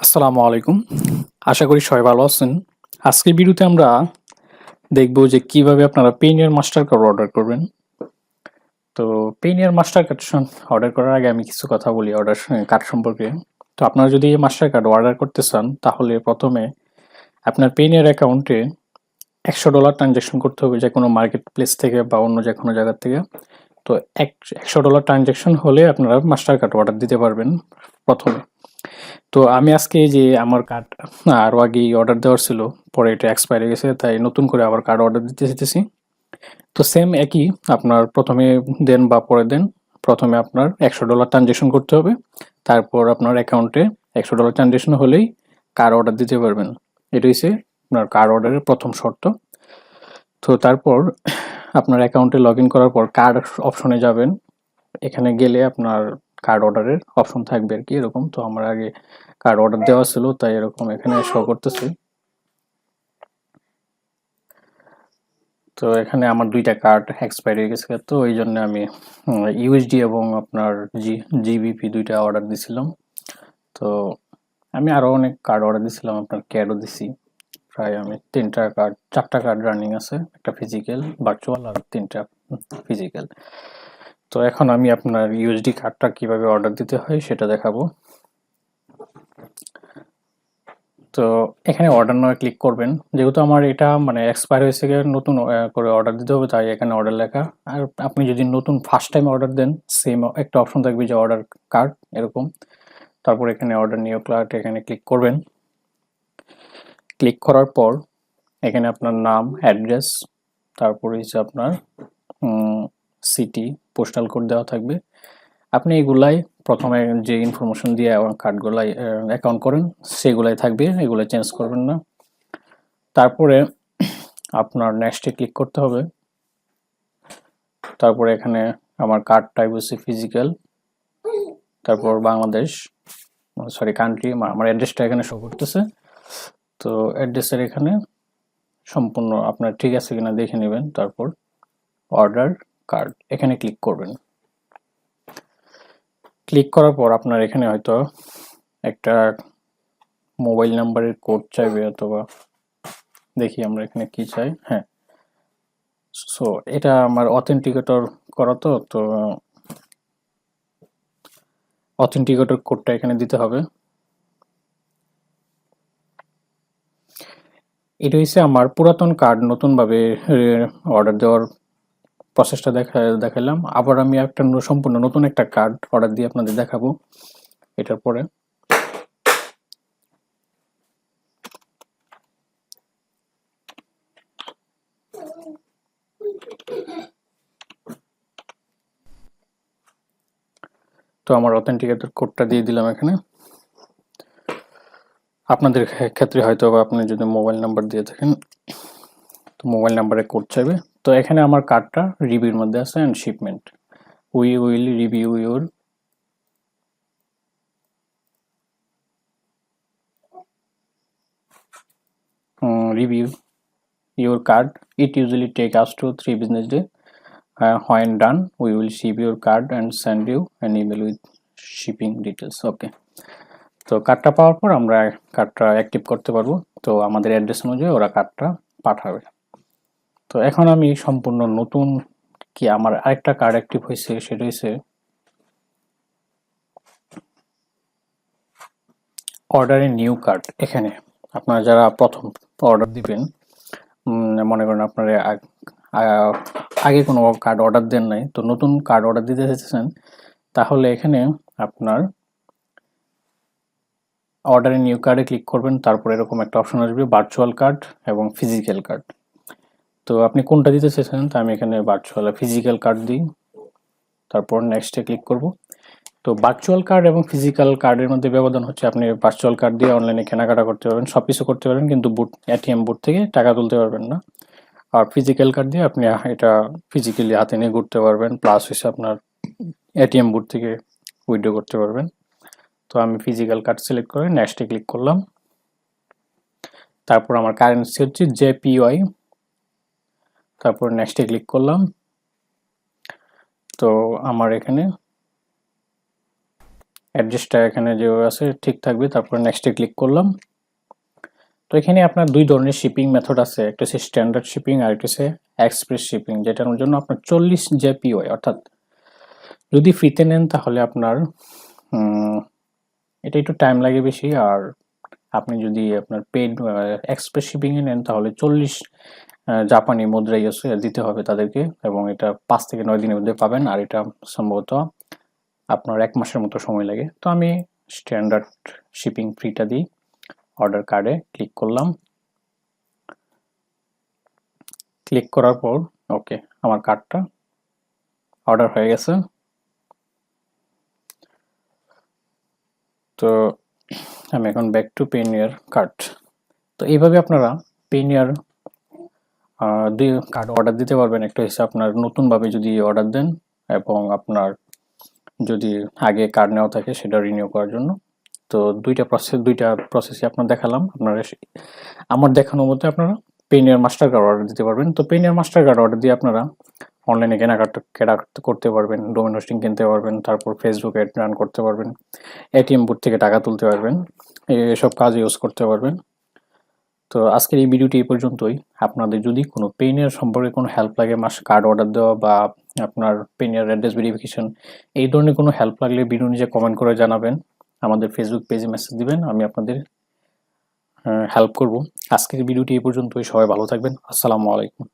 আসসালামু আলাইকুম। আশা করি সবাই ভালো আছেন। আজকের ভিডিওতে আমরা দেখব যে কিভাবে আপনারা পেইনের মাস্টার কার্ড অর্ডার করবেন। তো পেইনের মাস্টার কার্ড অর্ডার করার আগে আমি কিছু কথা বলি অর্ডার কার্ড সম্পর্কে। তো আপনারা যদি এই মাস্টার কার্ড অর্ডার করতে চান তাহলে প্রথমে আপনার পেইনের অ্যাকাউন্টে $100 ট্রানজাকশন করতে হবে যে কোনো মার্কেট প্লেস থেকে বা অন্য যে কোনো জায়গা থেকে। তো $100 ট্রানজাকশন হলে আপনারা মাস্টার কার্ড অর্ডার দিতে পারবেন প্রথমে। তো আমি আজকে এই যে আমার কার্ড আরও আগেই অর্ডার দেওয়ার ছিল, পরে এটা এক্সপায়ার হয়ে গেছে, তাই নতুন করে আবার কার্ড অর্ডার দিতে চাইতেছি। তো সেম একই, আপনার প্রথমে দেন বা পরে দেন, প্রথমে আপনার $100 ট্রানজেকশন করতে হবে, তারপর আপনার অ্যাকাউন্টে $100 ট্রানজেকশন হলেই কার্ড অর্ডার দিতে পারবেন। এটা হচ্ছে আপনার কার্ড অর্ডারের প্রথম শর্ত। তো তারপর আপনার অ্যাকাউন্টে লগ ইন করার পর কার্ড অপশনে যাবেন। এখানে গেলে আপনার কার্ড অর্ডারের অপশন থাকবে আর কি এরকম। তো আমার আগে কার্ড অর্ডার দেওয়া ছিল তাই এরকম এখানে শো করতেছে। তো এখানে আমার দুইটা কার্ড এক্সপায়ার হয়ে গেছে, তো এই জন্য আমি ইউএসডি এবং আপনার জিবিপি দুইটা অর্ডার দিছিলাম। তো আমি আরো অনেক কার্ড অর্ডার দিছিলাম, আপনার ক্যাডও দিছি। প্রায় আমি চারটা কার্ড রানিং আছে, একটা ফিজিক্যাল, ভার্চুয়াল আর তিনটা ফিজিক্যাল। তো এখন আমি আপনার ইউএসডি কার্ডটা কিভাবে অর্ডার দিতে হয় সেটা দেখাবো। তো এখানে অর্ডার নাও ক্লিক করবেন, যেহেতু আমার এটা মানে এক্সপায়ার হয়েছে গিয়ে নতুন করে অর্ডার দিতে হবে, তাই এখানে অর্ডার লেখা। আর আপনি যদি নতুন ফার্স্ট টাইম অর্ডার দেন, সেম একটা অপশন থাকবে যে অর্ডার কার্ড এরকম। তারপর এখানে অর্ডার নিউ কার্ড এখানে ক্লিক করবেন। ক্লিক করার পর এখানে আপনার নাম, অ্যাড্রেস, তারপরে হচ্ছে আপনার সিটি, পোস্টাল কোড দেওয়া থাকবে। আপনি এগুলাই প্রথমে যে ইনফরমেশন দিয়ে কার্ডগুলাই অ্যাকাউন্ট করেন সেগুলাই থাকবে, এগুলো চেঞ্জ করবেন না। তারপরে আপনার নেক্সটে ক্লিক করতে হবে। তারপরে এখানে আমার কার্ড টাইপ হচ্ছে ফিজিক্যাল, তারপর বাংলাদেশ, সরি কান্ট্রি, আমার অ্যাড্রেসটা এখানে শো করতেছে। তো অ্যাড্রেসের এখানে সম্পূর্ণ আপনার ঠিক আছে কিনা দেখে নেবেন। তারপর অর্ডার কার্ড এখানে ক্লিক করবেন। ক্লিক করার পর আপনার এখানে হয়তো একটা মোবাইল নাম্বারের কোড চাইবে, অথবা দেখি আমরা এখানে কি চাই। হ্যাঁ, সো এটা আমার অথেন্টিকেটর করা, তো অথেন্টিকেটর কোডটা এখানে দিতে হবে। এটা হচ্ছে আমার পুরাতন কার্ড নতুনভাবে অর্ডার দেওয়ার প্রসেসটা দেখালাম। আবার আমি একটা সম্পূর্ণ নতুন একটা কার্ড অর্ডার দিয়ে আপনাদের দেখাবো এটার পরে। তো আমার অথেন্টিকেটর কোডটা দিয়ে দিলাম এখানে। আপনাদের ক্ষেত্রে হয়তো বা আপনি যদি মোবাইল নাম্বার দিয়ে থাকেন তো মোবাইল নাম্বারে কোড চাইবে। তো এখানে আমার কার্ডটা রিভিউর মধ্যে আছে and shipment. We will review your review your card. It usually take us to 3 business days. When done, we will ship your card and send you an email with shipping details. Okay. তো কার্ডটা পাওয়ার পর আমরা কার্ডটা active করতে পারবো। তো আমাদের address অনুযায়ী ওরা কার্ডটা পাঠাবে। তো এখন আমি সম্পূর্ণ নতুন কি আমার আরেকটা কার্ড অ্যাক্টিভ হয়েছে, সেটা হচ্ছে অর্ডারে নিউ কার্ড। এখানে আপনারা যারা প্রথম অর্ডার দিবেন, মনে করেন আপনারা আগে কোনো কার্ড অর্ডার দেন নাই, তো নতুন কার্ড অর্ডার দিতে চাইছেন, তাহলে এখানে আপনার অর্ডারে নিউ কার্ডে ক্লিক করবেন। তারপর এরকম একটা অপশন আসবে ভার্চুয়াল কার্ড এবং ফিজিক্যাল কার্ড। তো আপনি কোনটা দিতে চাইছেন, তো আমি এখানে ভার্চুয়াল ফিজিক্যাল কার্ড দিই। তারপর নেক্সটে ক্লিক করব। তো ভার্চুয়াল কার্ড এবং ফিজিক্যাল কার্ডের মধ্যে ব্যবধান হচ্ছে, আপনি ভার্চুয়াল কার্ড দিয়ে অনলাইনে কেনাকাটা করতে পারবেন, সব কিছু করতে পারবেন, কিন্তু এটিএম বুথ থেকে টাকা তুলতে পারবেন না। আর ফিজিক্যাল কার্ড দিয়ে আপনি এটা ফিজিক্যালি হাতে নিয়ে ঘুরতে পারবেন, প্লাস হচ্ছে আপনার এটিএম বুথ থেকে উইথড্র করতে পারবেন। তো আমি ফিজিক্যাল কার্ড সিলেক্ট করে নেক্সটে ক্লিক করলাম। তারপর আমার কারেন্সি হচ্ছে জেপিওয়াই, তারপর নেক্সটে ক্লিক করলাম। তো আমার এখানে অ্যাড্রেসটা এখানে যেভাবে আছে ঠিক থাকবে। তারপর নেক্সটে ক্লিক করলাম। তো এখানে আপনার 2 ধরনের শিপিং মেথড আছে। একটা হচ্ছে স্ট্যান্ডার্ড শিপিং আর একটা হচ্ছে এক্সপ্রেস শিপিং, যেটার জন্য আপনার 40 জেপিওয়াই, অর্থাৎ যদি ফ্রিতে নেন তাহলে আপনার এটা একটু টাইম লাগে বেশি, আর আপনি যদি আপনার পেড এক্সপ্রেস শিপিংয়ে নেন তাহলে 40 জাপানি মুদ্রা দিতে হবে তাদেরকে, এবং এটা 5 থেকে 9 দিনের মধ্যে পাবেন। আর এটা সম্ভবত আপনার 1 মাসের মতো সময় লাগে। তো আমি স্ট্যান্ডার্ড শিপিং ফ্রিটা দিই। অর্ডার কার্ডে ক্লিক করলাম। ক্লিক করার পর ওকে, আমার কার্ডটা অর্ডার হয়ে গেছে। তো আমি এখন ব্যাক টু পেনিয়ার কার্ড। তো এইভাবে আপনারা পেনিয়ার কার্ড অর্ডার দিতে পারবেন। একটা হচ্ছে আপনার নতুনভাবে যদি অর্ডার দেন, এবং আপনার যদি আগে কার্ড নেওয়া থাকে সেটা রিনিউ করার জন্য। তো দুইটা প্রসেসই আপনার দেখালাম। আপনারা আমার দেখানোর মতো আপনারা পেনিয়ার মাস্টার কার্ড অর্ডার দিতে পারবেন। তো পেনিয়ার মাস্টার কার্ড অর্ডার দিয়ে আপনারা অনলাইনে কেনাকাটা করতে পারবেন, ডোমেন হোস্টিং কিনতে পারবেন, তারপর ফেসবুক অ্যাড রান করতে পারবেন, এটিএম বুথ থেকে টাকা তুলতে পারবেন, এসব কাজ ইউজ করতে পারবেন। তো আজকের এই ভিডিওটি এই পর্যন্তই। আপনাদের যদি কোনো পেনিয়ার সম্পর্কে কোনো হেল্প লাগে, কার্ড অর্ডার দেওয়া বা আপনার পেনিয়ার অ্যাড্রেস ভেরিফিকেশন, এই ধরনের কোনো হেল্প লাগলে ভিডিও নিচে কমেন্ট করে জানাবেন। আমাদের ফেসবুক পেজে মেসেজ দিবেন, আমি আপনাদের হেল্প করব। আজকের ভিডিওটি এই পর্যন্তই। সবাই ভালো থাকবেন। আসসালামু আলাইকুম।